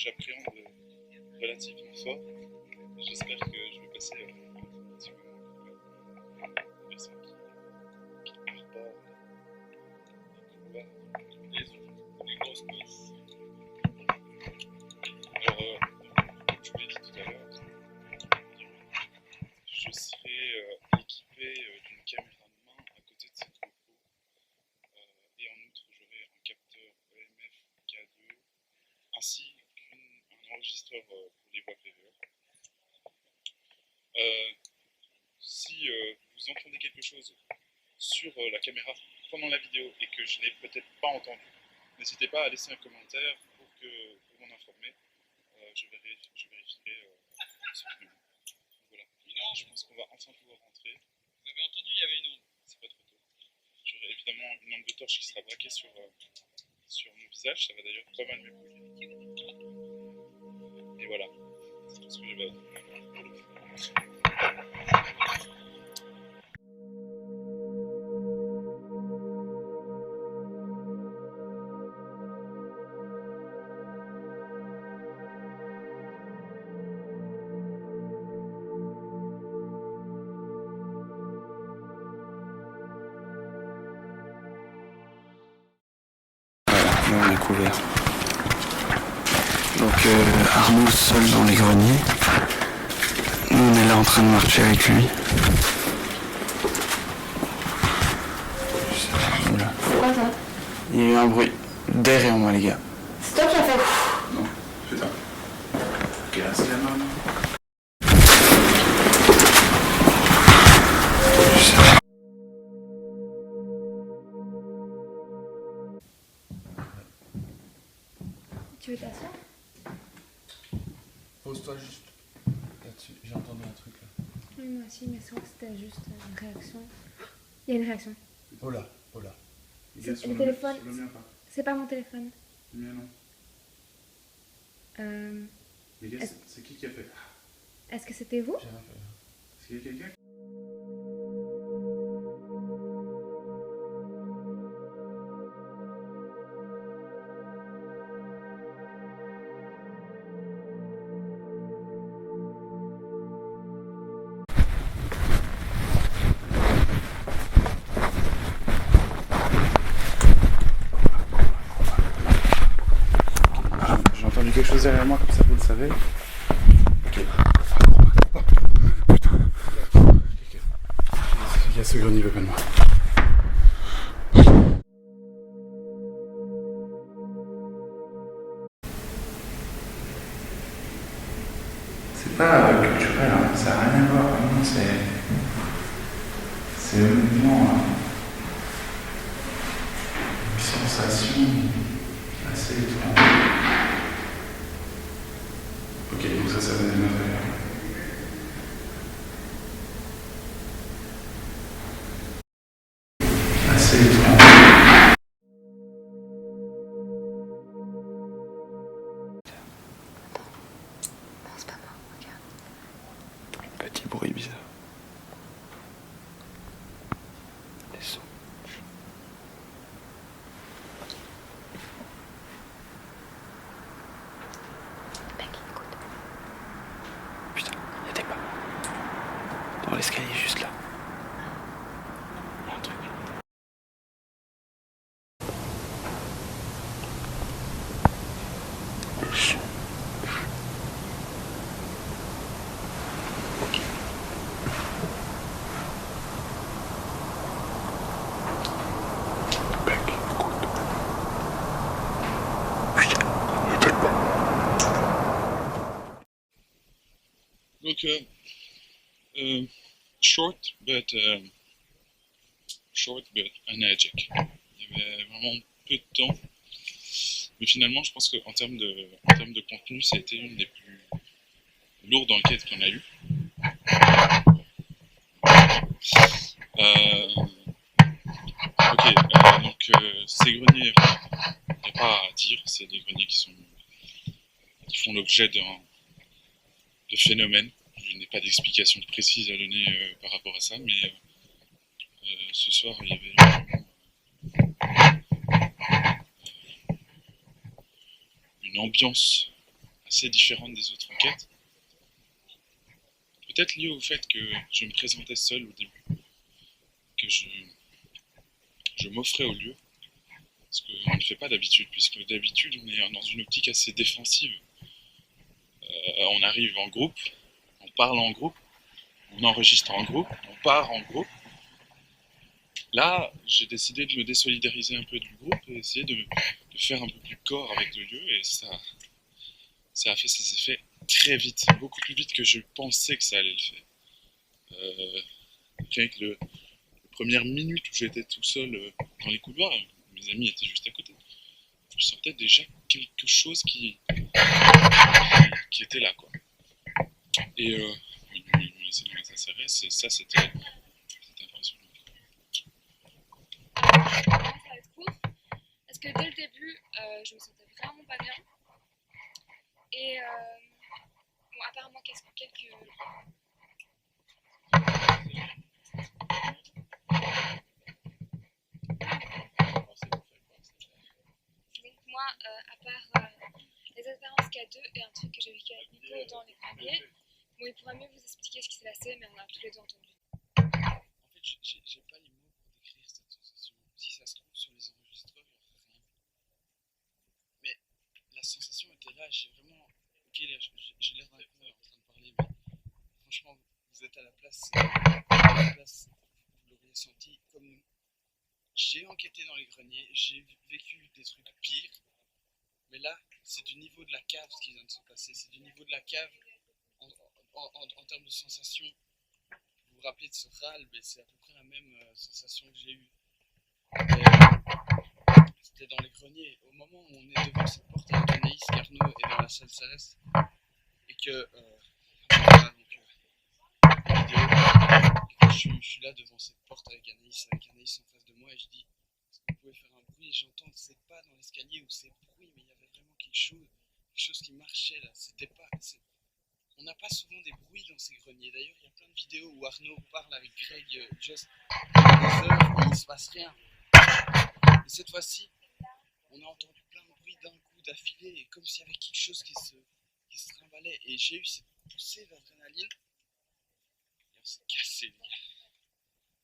j'appréhende relativement fort. J'espère que je vais passer un petit moment avec une personne qui arbore des combats, des grosses causes. Alors, comme je vous l'ai dit tout à l'heure, je serai équipé d'une caméra de main à côté de cette GoPro. Et en outre, j'aurai un capteur EMF K2 ainsi qu'un enregistreur pour les voix VVR. Si vous entendez quelque chose sur la caméra pendant la vidéo et que je n'ai peut-être pas entendu, n'hésitez pas à laisser un commentaire pour m'en informer. Je vérifierai ce phénomène. Voilà. Je pense qu'on va enfin pouvoir rentrer. Vous avez entendu, il y avait une onde. C'est pas trop tôt. J'aurai évidemment une lampe de torche qui sera braquée sur mon visage. Ça va d'ailleurs pas mal m'éblouir. Et voilà. C'est tout ce que j'avais à dire. Là on est couvert. Donc Arnaud seul dans les greniers. Nous on est là en train de marcher avec lui. Voilà. C'est quoi ça? Il y a eu un bruit derrière moi les gars. C'est toi qui as fait. Non, putain. Ok, là c'est la main. Tu veux t'asseoir? Pose-toi juste là-dessus, j'ai entendu un truc là. Oui, moi aussi, mais souvent c'était juste une réaction. Il y a une réaction. Oh là, oh là. C'est le téléphone. Sur le mien pas. C'est pas mon téléphone. Le mien non. Les gars, c'est qui a fait? Est-ce que c'était vous? J'ai rien fait. Est-ce qu'il y a quelqu'un? J'ai entendu quelque chose derrière moi, comme ça vous le savez. Ok. Putain. Il y a ce grenier pas de moi. C'est pas culturel, hein. Ça n'a rien à voir, vraiment, c'est honnêtement une sensation assez étrange. Ok, donc ça venait de l'intérieur. Assez étrange. Non, c'est pas moi, regarde. Petit bruit bizarre. Les sons. Mec, écoute. Putain, il y a des pas. Dans l'escalier juste là. Il y a un truc. Chut. Ok. Mec, écoute. Putain, il y a des pas. Donc, short but energetic. Il y avait vraiment peu de temps, mais finalement, je pense qu'en termes de contenu, ça a été une des plus lourdes enquêtes qu'on a eues. Donc ces greniers, il n'y a pas à dire, c'est des greniers qui font l'objet de phénomènes. Je n'ai pas d'explication précise à donner par rapport à ça, mais ce soir, il y avait une ambiance assez différente des autres enquêtes. Peut-être lié au fait que je me présentais seul au début, que je m'offrais au lieu, ce qu'on ne fait pas d'habitude, puisque d'habitude on est dans une optique assez défensive. On arrive en groupe, on parle en groupe, on enregistre en groupe, on part en groupe. Là, j'ai décidé de me désolidariser un peu du groupe et essayer de faire un peu plus corps avec le lieu, et ça a fait ses effets très vite, beaucoup plus vite que je pensais que ça allait le faire. Rien que les premières minutes où j'étais tout seul dans les couloirs, mes amis étaient juste à côté. Je sentais déjà quelque chose qui était là, quoi. Et me laisser dans les SRS, et ça, c'était impressionnant. Ça va être court, parce que dès le début, je me sentais vraiment pas bien. Et bon, apparemment, quelques. Donc, moi, à part les expériences K2 et un truc que j'ai vécu avec Nico dans les premiers, bon, il pourrait mieux vous expliquer ce qui s'est passé, mais on a tous les deux entendu. En fait, j'ai pas les mots pour décrire cette sensation. Si ça se trouve sur les enregistreurs, il n'y aura rien. Mais la sensation était là, j'ai vraiment. Ok, là, j'ai l'air d'un con en train de parler, mais franchement, vous êtes à la place, vous l'auriez senti comme nous. J'ai enquêté dans les greniers, j'ai vécu des trucs pires, mais là, c'est du niveau de la cave ce qui vient de se passer, c'est du niveau de la cave en termes de sensation. Vous vous rappelez de ce râle, mais c'est à peu près la même sensation que j'ai eue. C'était dans les greniers, au moment où on est devant cette porte avec Anaïs, Carnot et dans la salle Salès, et que voilà, donc, vidéo, et que je suis là devant cette porte avec Anaïs en face de moi, et je dis, est-ce que vous pouvez faire un bruit? Et j'entends, c'est pas dans l'escalier où c'est bruit, mais il y avait vraiment quelque chose qui marchait là. C'était pas. On n'a pas souvent des bruits dans ces greniers. D'ailleurs, il y a plein de vidéos où Arnaud parle avec Greg Just pendant des heures et il se passe rien. Et cette fois-ci, on a entendu plein de bruits d'un coup d'affilée, et comme s'il y avait quelque chose qui se trimballait. Et j'ai eu cette poussée d'adrénaline. Et on s'est cassé, les gars.